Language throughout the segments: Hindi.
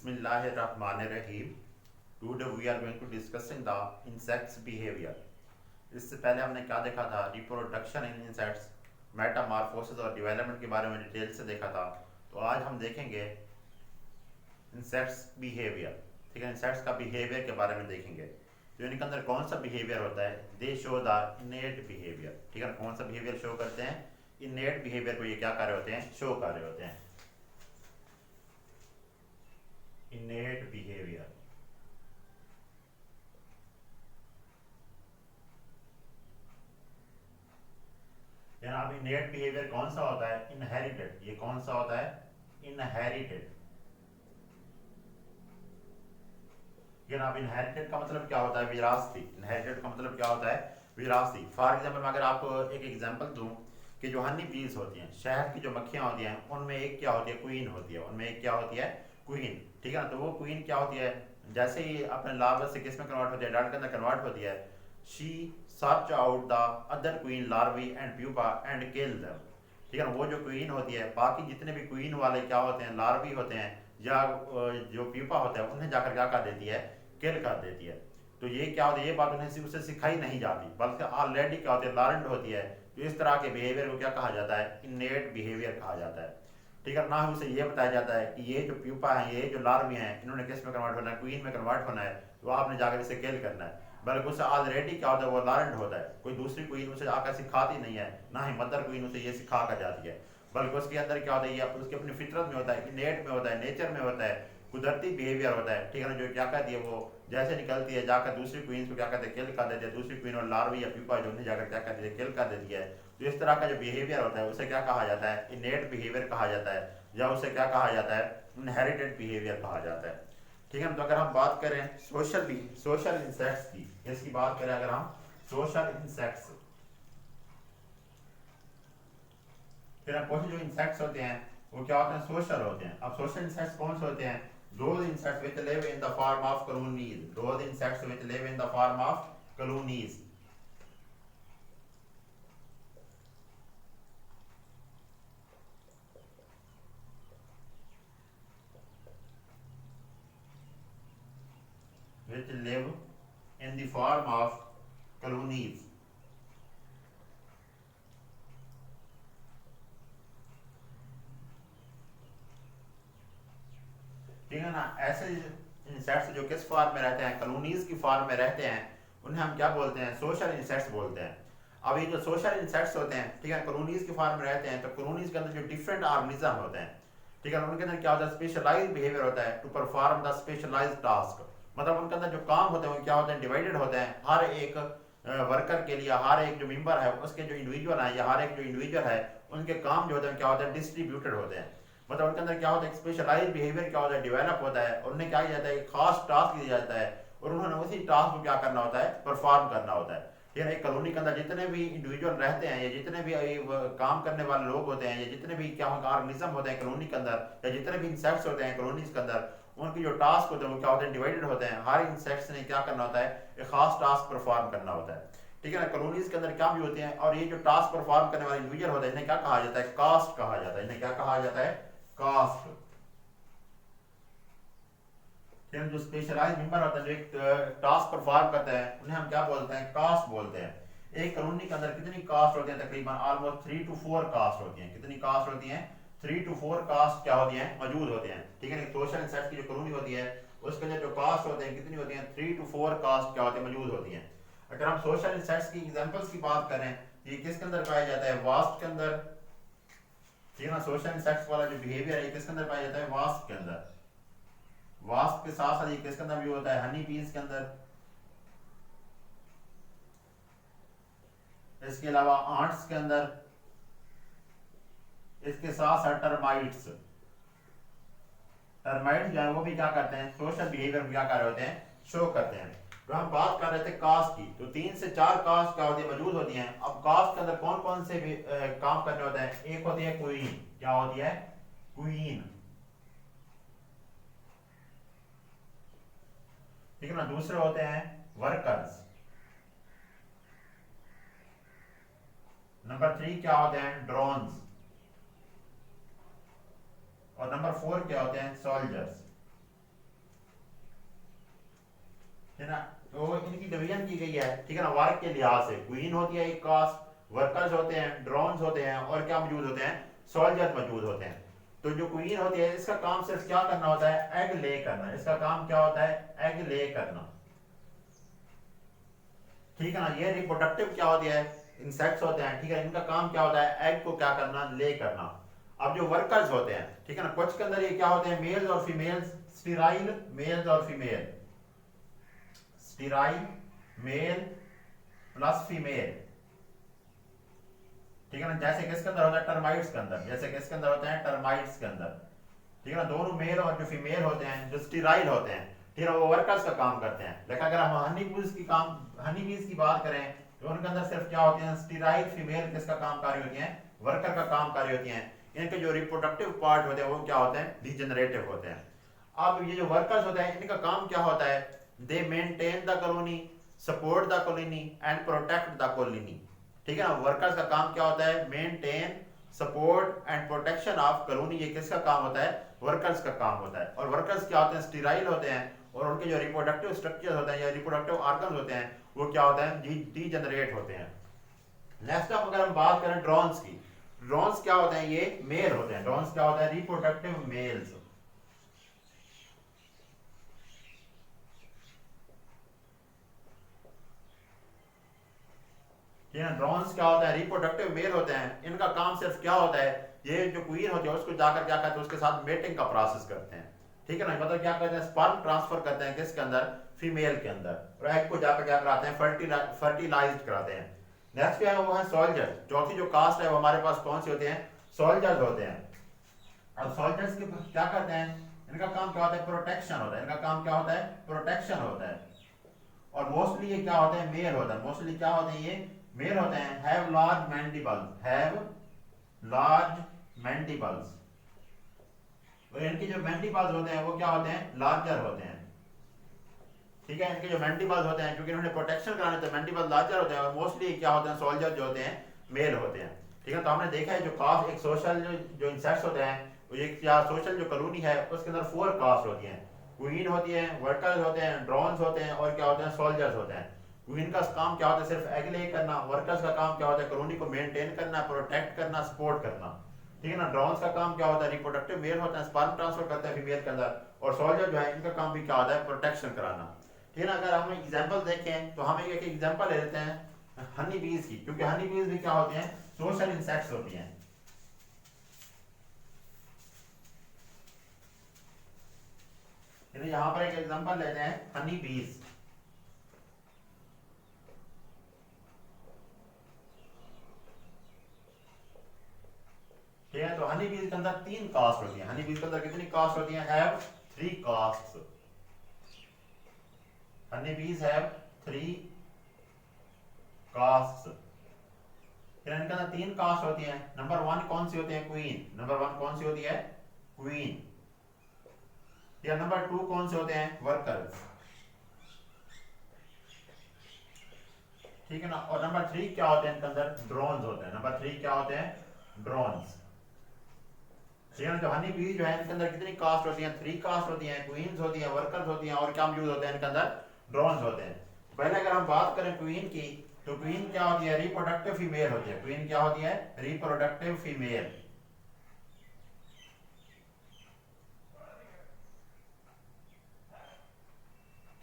Bismillahirrahmanirrahim. Today we are going to discussing the insects behavior. इससे पहले हमने क्या देखा था, रिप्रोडक्शन इन इंसेक्ट्स, मेटामॉर्फोसिस और डेवलपमेंट के बारे में डिटेल से देखा था। तो आज हम देखेंगे इंसेक्ट्स बिहेवियर। ठीक है, इंसेक्ट्स का बिहेवियर के बारे में देखेंगे। तो इनके अंदर कौन सा बिहेवियर होता है, दे शो द इनेट बिहेवियर। ठीक है, कौन सा बिहेवियर शो करते हैं, इनेट बिहेवियर को ये क्या कर रहे होते हैं, शो कर रहे होते हैं। इनेट बिहेवियर, अब इनेट बिहेवियर कौन सा होता है, इनहेरिटेड। ये कौन सा होता है, इनहेरिटेड। अब इनहेरिटेड का मतलब क्या होता है, विरासती। इनहेरिटेड का मतलब क्या होता है, विरासती। फॉर एग्जाम्पल, अगर आपको एक एग्जाम्पल दूं कि जो हनी बीज होती हैं, शहद की जो मक्खियां होती हैं, उनमें एक क्या होती है, क्वीन होती है। उनमें एक क्या होती है, क्वीन। ठीक है ना। तो वो क्वीन क्या होती है, जैसे ही अपने लार्वा से किस में कन्वर्ट होती है, एडल्ट के अंदर कन्वर्ट होती है, she search out the other queen larvae and pupa and kill them. ठीक है ना। वो जो क्वीन होती है, बाकी जितने भी क्वीन वाले क्या होते हैं, लार्वी होते हैं या जो प्यूपा होता है, उन्हें जाकर क्या कर देती है, किल कर देती है। तो ये क्या होता है, ये बात उन्हें उसे सिखाई नहीं जाती, बल्कि ऑलरेडी क्या होती है, लर्नड होती है। तो इस तरह के बिहेवियर को क्या कहा जाता है, इनेट बिहेवियर कहा जाता है। ठीक है ना। उसे ये बताया जाता है कि ये जो प्यूपा है, ये जो लार्वी हैं, इन्होंने किस में कन्वर्ट होना है, क्वीन में कन्वर्ट होना है। तो आपने जाकर इसे किल करना है। बल्कि उसे ऑलरेडी क्या होता है, वो लर्नड होता है। कोई दूसरी क्वीन उसे आकर सिखाती नहीं है, ना ही मदर क्वीन उसे ये सिखा कर जाती है। बल्कि उसके अंदर क्या होता है, ये उसकी अपनी फितरत में होता है, इनेट में होता है, नेचर में होता है, कुदरती बिहेवियर होता है। ठीक है ना। जो क्या कहती है, वो जैसे निकलती है जाकर दूसरी क्वीन को क्या कहते हैं, किल कर देती है। दूसरी क्वीन और लार्वी या प्यूपा जो उन्हें जाकर क्या करती है, किल कर देती है। तो इस तरह का जो बिहेवियर होता है, उसे क्या कहा जाता है, इनेट बिहेवियर कहा जाता है, या उसे क्या कहा जाता है, इनहेरिटेड बिहेवियर कहा जाता है। ठीक है। तो अगर हम बात करें सोशल इंसेक्ट्स की, इसकी बात करें अगर हम सोशल इंसेक्ट्स, फिर कुछ जो इंसेक्ट्स होते हैं वो क्या होते हैं, सोशल होते हैं। अब सोशल इंसेक्ट्स कौन से होते हैं, those insects which live in the form of colonies, those insects which live in the form of colonies। which live in the form of colonies। ठीक है ना। ऐसे इंसेक्ट्स जो किस फॉर्म में रहते हैं, कॉलोनीज की फॉर्म में रहते हैं, उन्हें हम क्या बोलते हैं, सोशल इंसेक्ट्स बोलते हैं। अब ये जो सोशल इंसेक्ट्स होते हैं, ठीक है, कॉलोनीज की फॉर्म में रहते हैं, तो कॉलोनीज के अंदर जो डिफरेंट ऑर्गेनिज्म होते हैं, ठीक है, उनके अंदर क्या होता है, स्पेशलाइज्ड बिहेवियर होता है to perform the specialized task. मतलब उनके अंदर जो काम होते हैं वो क्या होते हैं, डिवाइडेड होते हैं। हर एक वर्कर के लिए, हर एक जो मेंबर है उसके जो इंडिविजुअल है, या हर एक जो इंडिविजुअल है, उनके काम जो होते हैं क्या होते हैं, डिस्ट्रीब्यूटेड होते हैं। मतलब उनके अंदर क्या होता है, स्पेशलाइज्ड बिहेवियर क्या होता है, डेवलप होता है। और उन्हें क्या किया जाता है, एक खास टास्क दिया जाता है, और उन्होंने उसी टास्क को क्या करना होता है, परफॉर्म करना होता है। ठीक है। एक कॉलोनी के अंदर जितने भी इंडिविजुअल रहते हैं, या जितने भी काम करने वाले लोग होते हैं, या जितने भी क्या ऑर्गेनिज्म होते हैं कॉलोनी के अंदर, या जितने भी इंसेक्ट्स होते हैं कॉलोनीज के अंदर, उनके जो टास्क होते हैं वो क्या होते हैं, डिवाइडेड होते हैं। हर इंसेक्ट्स ने क्या करना होता है, एक खास टास्क परफॉर्म करना होता है। ठीक है ना। कॉलोनीज के अंदर क्या भी होते हैं, और ये जो टास्क परफॉर्म करने वाले इंडिविजुअल होते हैं, इन्हें क्या कहा जाता है, कास्ट कहा जाता है। इन्हें क्या कहा जाता है, कास्ट। जो स्पेशलाइज्ड मेंबर होता है, जो एक टास्क परफॉर्म करता है, उन्हें हम क्या बोलते हैं, कास्ट बोलते हैं। एक कॉलोनी के अंदर कितनी कास्ट होती है, तकरीबन ऑलमोस्ट 3 to 4 कास्ट होती हैं। कितनी कास्ट होती हैं, 3 to 4 कास्ट क्या होती हैं, मौजूद होते हैं। ठीक है। सोशल इंसेक्ट्स की जो कॉलोनी होती है, उसके अंदर जो कास्ट होते हैं कितनी होती हैं, 3 to 4 कास्ट क्या होती है, मौजूद होती हैं। अगर हम सोशल इंसेक्ट्स की एग्जांपल्स की बात करें, ये किसके अंदर पाया जाता है, वास्प के अंदर। ठीक है ना। सोशल इंसेक्ट्स वाला जो बिहेवियर है, ये किसके अंदर पाया जाता है, वास्प के अंदर। वास्प के साथ साथ ये किसके अंदर भी होता है, हनी बीज के अंदर। इसके अलावा आंट्स के अंदर, इसके साथ साथ टर्माइट्स। टर्माइट्स जो है वो भी क्या करते हैं, सोशल बिहेवियर क्या कर रहे होते हैं, शो करते हैं। तो हम बात कर रहे थे कास्ट की, तो 3 से 4 कास्ट क्या होती है, मौजूद होती हैं। अब कास्ट के अंदर कौन कौन से भी काम करने होते हैं, एक होती है क्वीन। क्या होती है, क्वीन। ठीक है ना। दूसरे होते हैं वर्कर्स। नंबर 3 क्या होते हैं, ड्रोन्स। और नंबर 4 क्या होते हैं, सोल्जर्स। है ना। तो इनकी डिवीजन की गई है, ठीक है ना, वर्क के लिहाज से। क्वीन होती है एक कास्ट, वर्कर्स होते हैं, ड्रोन्स होते हैं, और क्या मौजूद होते हैं, सोल्जर्स मौजूद होते हैं। तो जो क्वीन होती है इसका काम सिर्फ क्या करना होता है, एग ले करना। इसका काम क्या होता है, एग ले करना, ठीक है ना। ये रिप्रोडक्टिव क्या होती है, इंसेक्ट्स होते हैं, ठीक है। इनका काम क्या होता है, एग को क्या करना, ले करना। अब जो वर्कर्स होते हैं, ठीक है ना, कुछ के अंदर ये क्या होते हैं, मेल्स और फीमेल्स, स्टीराइल मेल्स और female, sterile male plus female, ठीक है ना। जैसे किसके अंदर होता है, टर्माइट्स के अंदर, जैसे किसके अंदर होते हैं, टर्माइट्स के अंदर, ठीक है ना। दोनों मेल और जो फीमेल होते हैं, जो स्टीराइल होते हैं, ठीक है, वो वर्कर्स का काम करते हैं। लेकिन अगर हम हनी बीज की बात करें तो उनके अंदर सिर्फ क्या होते हैं, स्टीराइल फीमेल किसका कामकारी होती हैं, वर्कर का कामकारी होती हैं। इनके जो रिप्रोडक्टिव पार्ट होते हैं वो क्या होते हैं, डिजेनरेटिव होते हैं। अब ये जो वर्कर्स होते हैं इनका काम क्या होता है, दे maintain the colony, support the colony and protect the colony, ठीक है ना। वर्कर्स का काम क्या होता है, maintain, support and protection of colony. ये किसका काम होता है, वर्कर्स का काम होता है। और वर्कर्स क्या होते हैं, स्टीराइल होते हैं, और उनके जो रिप्रोडक्टिव स्ट्रक्चर होते हैं या रिप्रोडक्टिव ऑर्गन्स होते हैं वो क्या होते हैं, डीजनरेट होते हैं। नेक्स्ट अब अगर हम बात करें ड्रोन्स की, ड्रोन्स क्या होते हैं, ये मेल होते हैं। ड्रोन्स क्या होता है, रिप्रोडक्टिव मेल्स, ड्रोन्स क्या होता है, रिप्रोडक्टिव मेल होते हैं। इनका काम सिर्फ क्या होता है, ये जो क्वीन होती है उसको जाकर क्या करते हैं, उसके साथ मेटिंग का प्रोसेस करते हैं, ठीक है ना। मतलब क्या करते हैं, स्पर्म ट्रांसफर करते हैं किसके अंदर, फीमेल के अंदर, और एग को जाकर क्या कराते हैं, फर्टिलाइज्ड कराते हैं। नेक्स्ट क्या है, वो है सोल्जर। चौथी जो कास्ट है वो हमारे पास कौन सी होते हैं, सोल्जर्स होते हैं। अब सोल्जर्स के क्या करते हैं, इनका काम क्या होता है, प्रोटेक्शन होता है। इनका काम क्या होता है, प्रोटेक्शन होता है। और मोस्टली ये क्या होते हैं, मेल होता है। मोस्टली क्या होते हैं, ये मेल होते हैं। Have large mandibles, have large mandibles. और इनके जो मैंडिबल्स होते हैं वो क्या होते हैं, लार्जर होते हैं, ठीक है। इनके जो मैंडिबल्स होते हैं, क्योंकि इन्होंने प्रोटेक्शन कराने तो मैंडिबल लार्जर होते हैं। और मोस्टली क्या होते हैं, सोल्जर जो होते हैं मेल होते हैं, ठीक है। तो हमने देखा है जो कास्ट, एक सोशल जो इंसेक्ट्स होते हैं, एक या सोशल जो कॉलोनी है उसके अंदर 4 कास्ट होती हैं। क्वीन होती है, वर्कर्स होते हैं, ड्रोन्स होते हैं, और क्या होते हैं, सोल्जर्स होते हैं। क्वीन का काम क्या होता है, सिर्फ एग ले करना। वर्कर्स का काम क्या होता है, कॉलोनी को मेंटेन करना, प्रोटेक्ट करना, सपोर्ट करना, ठीक है ना। ड्रोन्स का काम क्या होता है, रिप्रोडक्टिव मेल होता है, स्पर्म ट्रांसफर करते हैं फीमेल के अंदर। और सोल्जर जो है इनका काम भी क्या होता है, प्रोटेक्शन कराना, ठीक है ना। अगर हम एग्जांपल देखें तो हम एक एग्जांपल ले लेते हैं हनी बीज की, क्योंकि हनी बीज भी क्या होती हैं, सोशल इंसेक्ट्स होती हैं। यहाँ पर एक एग्जांपल लेते हैं हनी बीज, ठीक है। तो हनी बीज के अंदर 3 कास्ट होती हैं। हनी बीज के अंदर कितनी कास्ट होती हैं, हैव 3 कास्ट्स। हनी बीज हैव 3 कास्ट्स। फिर इनके अंदर 3 कास्ट होती हैं। नंबर 1 कौन सी होती है, क्वीन। नंबर 1 कौन सी होती है, क्वीन। या नंबर 2 कौन से होते हैं, वर्कर्स, ठीक है ना। और नंबर 3 क्या होते हैं, इनके अंदर ड्रोन्स होते हैं। नंबर 3 क्या होते हैं, ड्रोन्स, ठीक है ना। जो हनी बी जो है इनके अंदर कितनी कास्ट होती हैं, 3 कास्ट होती हैं। क्वींस होती हैं, वर्कर्स होती हैं, और क्या मौजूद होते हैं इनके अंदर, ड्रोन्स होते हैं। पहले अगर हम बात करें क्वीन की, तो क्वीन क्या होती है, रिप्रोडक्टिव फीमेल होती है। क्वीन क्या होती है, रिप्रोडक्टिव फीमेल,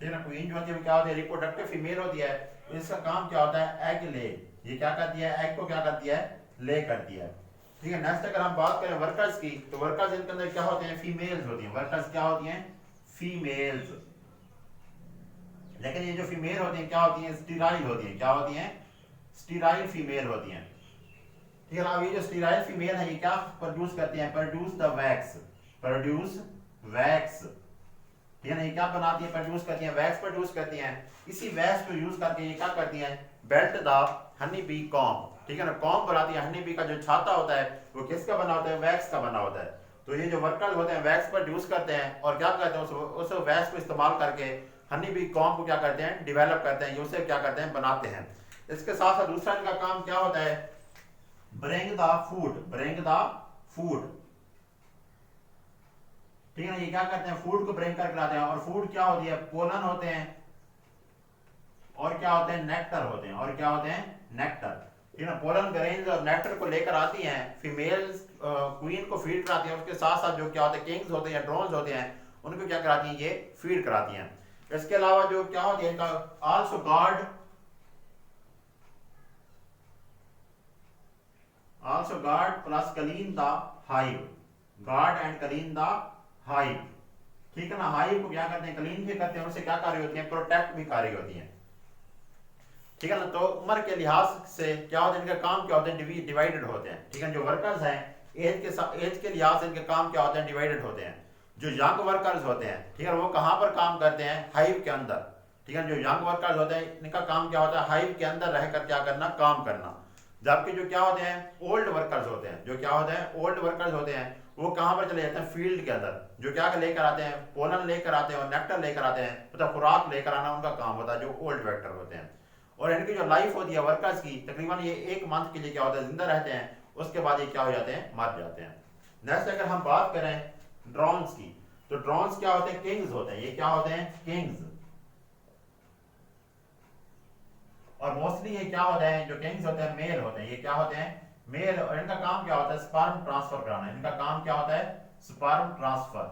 ठीक है ना। क्वीन जो होती है क्या होती है, रिप्रोडक्टिव फीमेल होती है। इसका काम क्या होता है, एग ले। ये क्या करती है, एग को क्या करती है, ले करती है, ठीक है। नेक्स्ट अगर हम बात करें वर्कर्स की, तो वर्कर्स इनके अंदर क्या होते हैं, फीमेल्स होती हैं। वर्कर्स क्या होती हैं, फीमेल्स। लेकिन ये जो फीमेल होती हैं क्या होती हैं, स्टीराइल होती हैं। क्या होती हैं, स्टीराइल फीमेल होती हैं, ठीक है ना। अब ये जो स्टीराइल फीमेल है ये क्या प्रोड्यूस करती हैं, produce the wax, produce wax, ठीक है ना। ये क्या बनाती है, प्रोड्यूस करती हैं, वैक्स प्रोड्यूस करती हैं। इसी वैक्स को यूज करके ये क्या करती हैं, belt the honey bee comb, ठीक है ना। कॉम्ब बनाती है। हनी बी का जो छाता होता है वो किसका बना होता है, वैक्स का बना होता है। तो ये जो वर्कर्स होते हैं वैक्स प्रोड्यूस करते हैं, और क्या करते हैं उस वैक्स को इस्तेमाल करके हनी बी कॉम्ब को क्या करते हैं, डेवलप करते हैं, उसे क्या करते हैं, बनाते हैं। इसके साथ साथ दूसरा इनका काम क्या होता है, bring the food, bring the food, ठीक है ना। ये क्या करते हैं, फूड को ब्रिंग करके लाते हैं। और फूड क्या होती है, पोलन होते हैं, और क्या होते हैं, नेक्टर होते हैं, और क्या होते हैं, नेक्टर। ठीक है ना, पोलन ग्रेन्स और नेक्टर को लेकर आती हैं, फीमेल्स क्वीन को फीड कराती हैं, उसके साथ साथ जो क्या होते हैं, किंग्स होते हैं, ड्रोन्स होते हैं, उनको क्या कराती हैं, ये फीड कराती हैं। इसके अलावा जो क्या होती है, इनका also guard plus clean the hive, guard and clean the hive. ठीक है ना, हाइव को क्या करते हैं, क्लीन भी करते हैं, उनसे क्या कार्य होती है, प्रोटेक्ट भी कार्य होती है। ठीक है ना, तो उम्र के लिहाज से क्या होता है, इनका काम क्या होते हैं, डिवाइडेड होते हैं। ठीक है, जो वर्कर्स हैं एज के लिहाज से इनके काम क्या होते हैं, डिवाइडेड होते हैं। जो यंग वर्कर्स होते हैं, ठीक है, वो कहाँ पर काम करते हैं, हाइव के अंदर। ठीक है, जो यंग वर्कर्स होते हैं इनका काम क्या होता है, हाइव के अंदर रहकर क्या करना, काम करना। जबकि जो क्या होते हैं, ओल्ड वर्कर्स होते हैं, जो क्या होते हैं, ओल्ड वर्कर्स होते हैं, वो कहाँ पर चले जाते हैं, फील्ड के अंदर। जो क्या लेकर आते हैं, पोलन लेकर आते हैं और नेक्टर लेकर आते हैं, मतलब खुराक लेकर आना उनका काम होता है, जो ओल्ड वर्कर होते हैं। और इनकी जो लाइफ होती है वर्कर्स की, तकरीबन ये 1 मंथ के लिए क्या होता है, जिंदा रहते हैं, उसके बाद ये क्या हो जाते हैं, मर जाते हैं। नेक्स्ट अगर हम बात करें ड्रोन्स की, तो ड्रोन्स क्या होते हैं, किंग्स होते हैं। ये क्या होते हैं, किंग्स। और मोस्टली ये क्या होते हैं, जो किंग्स होते हैं मेल होते हैं। ये क्या होते हैं, मेल। और इनका काम क्या होता है, स्पर्म ट्रांसफर कराना। इनका काम क्या होता है, स्पर्म ट्रांसफर।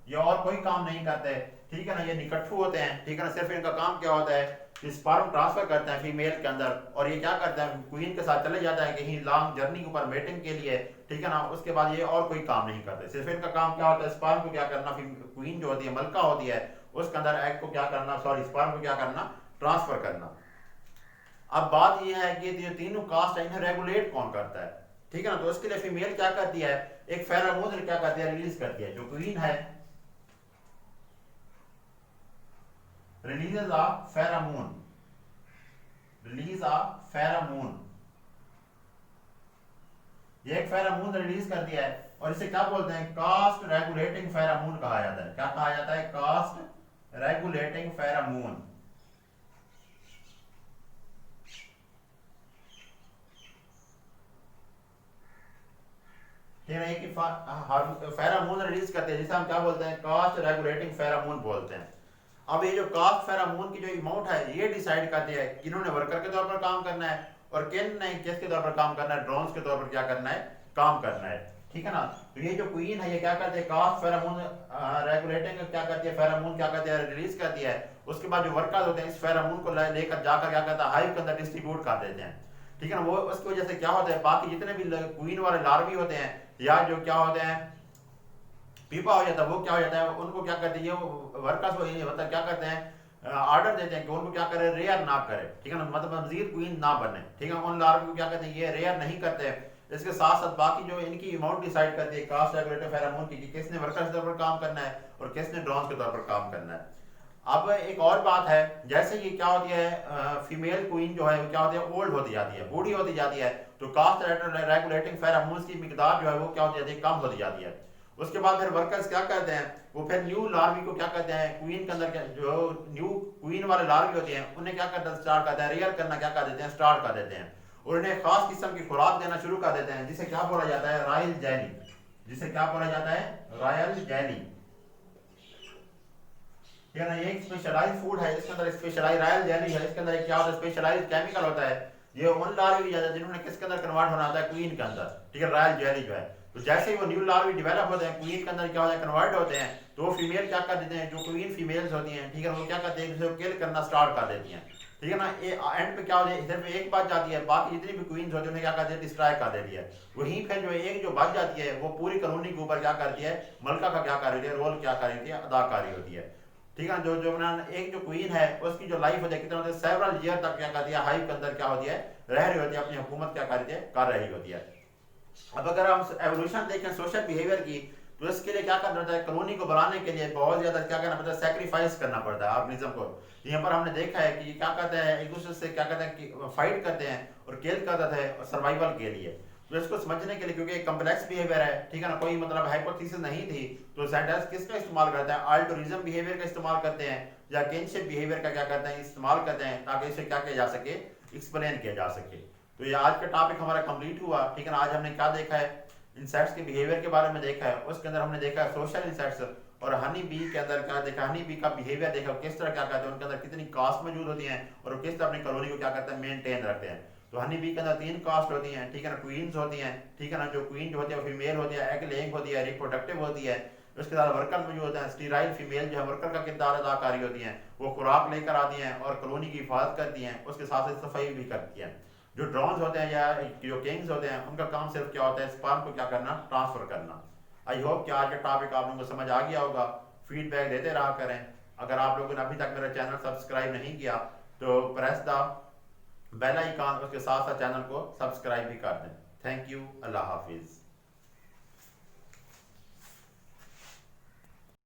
ये और कोई काम नहीं करते। ठीक है ना, ये निकटफू होते हैं। ठीक है ना, सिर्फ इनका काम क्या होता है कि स्पर्म ट्रांसफर करते हैं फीमेल के अंदर, और ये क्या करते हैं, क्वीन के साथ चले जाता है कहीं लॉन्ग जर्नी के ऊपर मेटिंग के लिए। ठीक है ना, उसके बाद ये और कोई काम नहीं करते। सिर्फ इनका काम क्या होता है, स्पर्म को क्या करना, क्वीन जो होती है, मलका होती है, उसके अंदर एग को क्या करना, सॉरी स्पर्म को क्या करना, ट्रांसफर करना। अब बात यह है कि ये तीनों कास्ट है, इन्हें रेगुलेट कौन करता है। ठीक है ना, तो उसके लिए फीमेल क्या करती है, एक फेरोमोन क्या करती है, रिलीज करती है। जो क्वीन है, release a pheromone, release a pheromone. ये एक फेरोमोन रिलीज कर दिया है, और इसे क्या बोलते हैं, कास्ट रेगुलेटिंग फेरोमोन कहा जाता है। क्या कहा जाता है, caste regulating pheromone. Pheromone release करते हैं, जिसे हम क्या बोलते हैं, कास्ट रेगुलेटिंग फेरामोन बोलते हैं। अब ये जो कास्ट फेरामोन की जो अमाउंट है, ये डिसाइड करती है किन्होंने वर्कर के तौर पर काम करना है और किन ने किसके तौर पर काम करना है, ड्रोन्स के तौर पर क्या करना है, काम करना है। ठीक है ना, तो ये जो क्वीन है, ये क्या करती है, कास्ट फेरामोन रेगुलेटिंग क्या करती है, फेरामोन क्या करती है, रिलीज करती है। उसके बाद जो वर्कर्स होते हैं इस फेरामोन को लेकर जाकर क्या करता है, हाइव के अंदर डिस्ट्रीब्यूट कर देते हैं। ठीक है ना, वो उसकी वजह से क्या होता है, बाकी जितने भी क्वीन वाले लार्वी होते हैं या जो क्या होते हैं पीपा हो जाता है, वो क्या हो जाता है, उनको क्या करते हैं, वर्कर्स को मतलब क्या करते हैं, ऑर्डर देते हैं कि उनको क्या करे, रेयर ना करे। ठीक है ना, मतलब मजीद क्वीन ना बने। ठीक है, उन लार्वी को क्या कहते हैं, ये रेयर नहीं करते। इसके साथ साथ बाकी जो इनकी अमाउंट डिसाइड करती है कास्ट रेगुलेटिव फेरोमोन की, कि किसने वर्कर्स के तौर पर काम करना है और किसने ड्रोन्स के तौर पर काम करना है। अब एक और बात है, जैसे ये क्या होती है, फीमेल क्वीन जो है वो क्या होती है, ओल्ड होती जाती है, बूढ़ी होती जाती है, तो कास्ट रेगुलेटिंग फेरोमोन्स की मिकदार जो है वो क्या होती जाती है, कम होती जाती है। उसके बाद फिर वर्कर्स क्या करते हैं, वो फिर न्यू लार्वी को क्या करते हैं, क्वीन के अंदर जो न्यू क्वीन वाले लार्वी होते हैं उन्हें क्या करते हैं, स्टार्ट करते हैं, रेयर करना क्या कर देते हैं, स्टार्ट कर देते हैं, और उन्हें खास किस्म की खुराक देना शुरू कर देते हैं, जिसे क्या बोला जाता है, रॉयल जेली। जिसे क्या बोला जाता है, रॉयल जेली। ठीक है ना, ये एक स्पेशलाइज्ड फूड है, इसके अंदर स्पेशलाइज्ड रॉयल जेली है, इसके अंदर क्या होता है, स्पेशलाइज्ड केमिकल होता है। ये उन लार्वी जिन्होंने किसके अंदर कन्वर्ट होना होता है, क्वीन के अंदर। ठीक है, रॉयल जेली जो है, तो जैसे ही वो न्यू लार्वी डेवलप होते हैं, क्वीन के अंदर क्या होता है, कन्वर्ट होते हैं, तो वो फीमेल क्या कर देते हैं, जो क्वीन फीमेल्स होती हैं, ठीक है, वो क्या करते हैं, किल करना स्टार्ट कर देती हैं। ठीक है ना, एंड पे क्या होता है, इधर पे एक बच जाती है, बाकी जितनी भी क्वींस होती है उन्हें क्या करती है, डिस्ट्रॉय कर देती है। वहीं फिर जो एक जो बच जाती है वो पूरी कॉलोनी के ऊपर क्या करती है, मलका का क्या कर रही है, रोल क्या कर रही है, अदाकारी होती है। ठीक है, जो जो एक जो क्वीन है उसकी जो लाइफ होती है कितना होता है, सेवरल ईयर तक क्या करती है, हाइव के अंदर क्या होती है, रह रही होती है, अपनी हुकूमत क्या कर रही होती है। अब अगर हम एवोल्यूशन देखें सोशल बिहेवियर की, तो इसके लिए क्या करना पड़ता है, कॉलोनी को बढ़ाने के लिए बहुत ज्यादा क्या करना पड़ता है, सेक्रीफाइस करना पड़ता है ऑर्गेनिज्म को। यहाँ पर हमने देखा है कि क्या करते हैं, एक दूसरे से क्या करते हैं कि फाइट करते हैं और किल करते थे और सर्वाइवल के लिए। तो इसको समझने के लिए, क्योंकि कम्प्लेक्स बिहेवियर है, ठीक है ना, कोई मतलब हाइपोथेसिस नहीं थी, तो साइंटिस्ट किसका इस्तेमाल करते हैं, अल्टोरिज्म बिहेवियर का इस्तेमाल करते हैं या किनशिप बिहेवियर का क्या करते हैं, इस्तेमाल करते हैं, ताकि इसे क्या किया जा सके, एक्सप्लेन किया जा सके। तो ये आज का टॉपिक हमारा कंप्लीट हुआ। ठीक है ना, आज हमने क्या देखा है, इंसेक्ट्स के बिहेवियर के बारे में देखा है, उसके अंदर हमने देखा है सोशल इंसेक्ट्स और हनी बी के अंदर क्या देखा, हनी बी का बिहेवियर देखा, किस तरह क्या करते हैं, उनके अंदर कितनी कास्ट मौजूद होती हैं और वो किस तरह अपनी कॉलोनी को क्या करते हैं, मेनटेन रखते हैं। तो हनी बी के अंदर 3 कास्ट होती हैं, ठीक है ना, क्वींस होती हैं, ठीक है ना, जो क्वीन जो होती है वो फीमेल होती है, एग लेइंग होती है, रिप्रोडक्टिव होती है। उसके साथ वर्कर मौजूद होते हैं, स्टीराइल फीमेल जो है वर्कर का किरदार अदा कर रही होती हैं, वो खुराक लेकर आती हैं और कॉलोनी की हिफाजत करती हैं, उसके साथ साथ सफाई भी करती हैं। जो ड्रोन्स होते हैं या जो किंग्स होते हैं, उनका काम सिर्फ क्या होता है, स्पर्म को क्या करना, ट्रांसफर करना। आई होप कि आज का टॉपिक आप लोगों को समझ आ गया होगा। फीडबैक देते रहा करें। अगर आप लोगों ने अभी तक मेरा चैनल सब्सक्राइब नहीं किया तो प्रेस द बेल आइकन, उसके साथ साथ चैनल को सब्सक्राइब भी कर दें। थैंक यू, अल्लाह हाफिज़।